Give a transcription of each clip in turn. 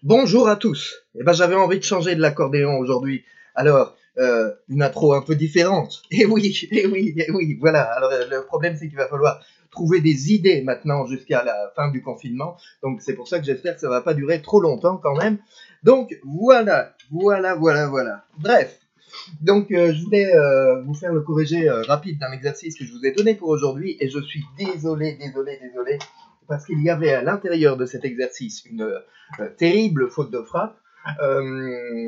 Bonjour à tous. J'avais envie de changer de l'accordéon aujourd'hui. Alors, une intro un peu différente. Eh oui, voilà. Alors, le problème, c'est qu'il va falloir trouver des idées maintenant jusqu'à la fin du confinement. Donc, c'est pour ça que j'espère que ça va pas durer trop longtemps quand même. Donc, voilà. Bref. Donc, je voulais vous faire le corrigé rapide d'un exercice que je vous ai donné pour aujourd'hui. Et je suis désolé. Parce qu'il y avait à l'intérieur de cet exercice une terrible faute de frappe.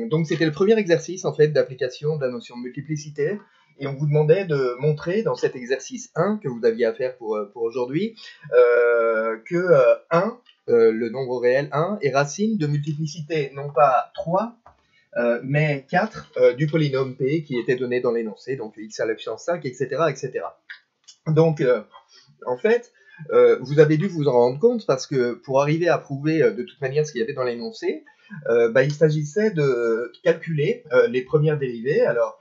Donc c'était le premier exercice en fait d'application de la notion de multiplicité et on vous demandait de montrer dans cet exercice 1 que vous aviez à faire pour aujourd'hui que 1, le nombre réel 1, est racine de multiplicité non pas 3 mais 4 du polynôme P qui était donné dans l'énoncé, donc x à la puissance 5, etc. Donc en fait, vous avez dû vous en rendre compte parce que pour arriver à prouver de toute manière ce qu'il y avait dans l'énoncé, il s'agissait de calculer les premières dérivées, alors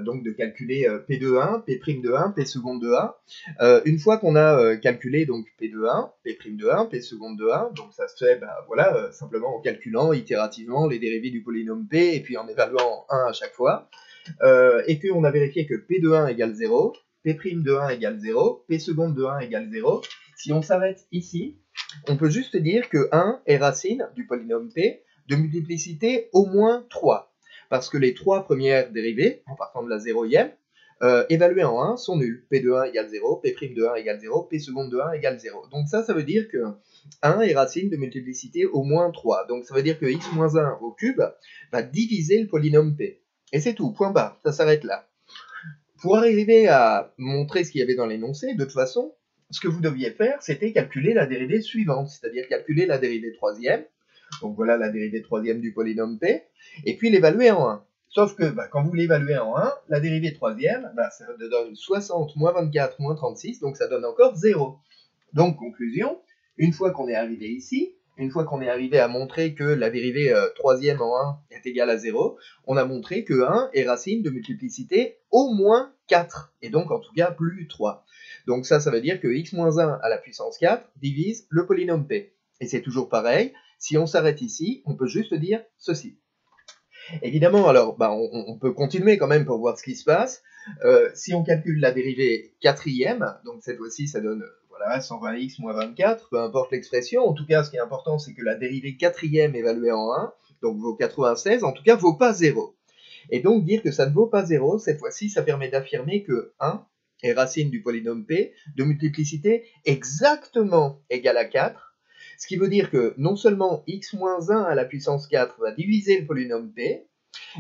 donc de calculer P de 1, P' de 1, P seconde de 1. Une fois qu'on a calculé donc P de 1, P' de 1, P seconde de 1, donc ça se fait simplement en calculant itérativement les dérivées du polynôme P et puis en évaluant 1 à chaque fois, et qu'on a vérifié que P de 1 égale 0, P' de 1 égale 0, P seconde de 1 égale 0. Si on s'arrête ici, on peut juste dire que 1 est racine du polynôme P de multiplicité au moins 3. Parce que les 3 premières dérivées, en partant de la zéroième, évaluées en 1 sont nulles. P de 1 égale 0, P' de 1 égale 0, P seconde de 1 égale 0. Donc ça veut dire que 1 est racine de multiplicité au moins 3. Donc ça veut dire que x moins 1 au cube va diviser le polynôme P. Et c'est tout, point barre, ça s'arrête là. Pour arriver à montrer ce qu'il y avait dans l'énoncé, de toute façon, ce que vous deviez faire, c'était calculer la dérivée suivante, c'est-à-dire calculer la dérivée troisième, donc voilà la dérivée troisième du polynôme P, et puis l'évaluer en 1. Sauf que quand vous l'évaluez en 1, la dérivée troisième, ça donne 60 moins 24 moins 36, donc ça donne encore 0. Donc conclusion, une fois qu'on est arrivé ici, une fois qu'on est arrivé à montrer que la dérivée troisième en 1 est égale à 0, on a montré que 1 est racine de multiplicité au moins 4, et donc en tout cas plus 3. Donc ça veut dire que x moins 1 à la puissance 4 divise le polynôme P. Et c'est toujours pareil, si on s'arrête ici, on peut juste dire ceci. Évidemment, alors on peut continuer quand même pour voir ce qui se passe. Si on calcule la dérivée quatrième, donc cette fois-ci ça donne 120x moins 24, peu importe l'expression. En tout cas, ce qui est important, c'est que la dérivée quatrième évaluée en 1, donc vaut 96, en tout cas vaut pas 0. Et donc dire que ça ne vaut pas 0, cette fois-ci, ça permet d'affirmer que 1 est racine du polynôme P de multiplicité exactement égale à 4, ce qui veut dire que non seulement x moins 1 à la puissance 4 va diviser le polynôme P,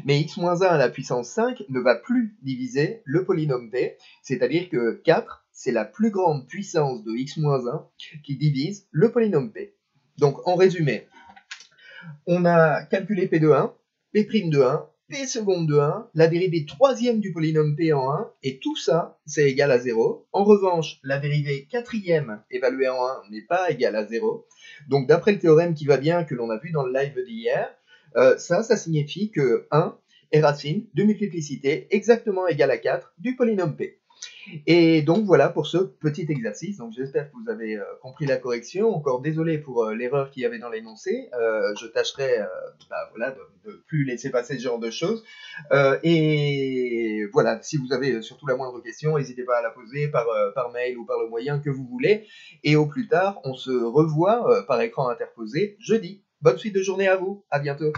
mais x moins 1 à la puissance 5 ne va plus diviser le polynôme P, c'est-à-dire que 4, c'est la plus grande puissance de x moins 1 qui divise le polynôme P. Donc en résumé, on a calculé P de 1, P' de 1, P seconde de 1, la dérivée troisième du polynôme P en 1, et tout ça, c'est égal à 0. En revanche, la dérivée quatrième évaluée en 1 n'est pas égale à 0. Donc d'après le théorème qui va bien, que l'on a vu dans le live d'hier, ça signifie que 1 est racine de multiplicité exactement égale à 4 du polynôme P. Et donc voilà pour ce petit exercice. Donc j'espère que vous avez compris la correction. Encore désolé pour l'erreur qu'il y avait dans l'énoncé. Je tâcherai de plus laisser passer ce genre de choses. Et voilà, si vous avez surtout la moindre question, n'hésitez pas à la poser par mail ou par le moyen que vous voulez. Et au plus tard, on se revoit par écran interposé jeudi. Bonne suite de journée à vous. À bientôt.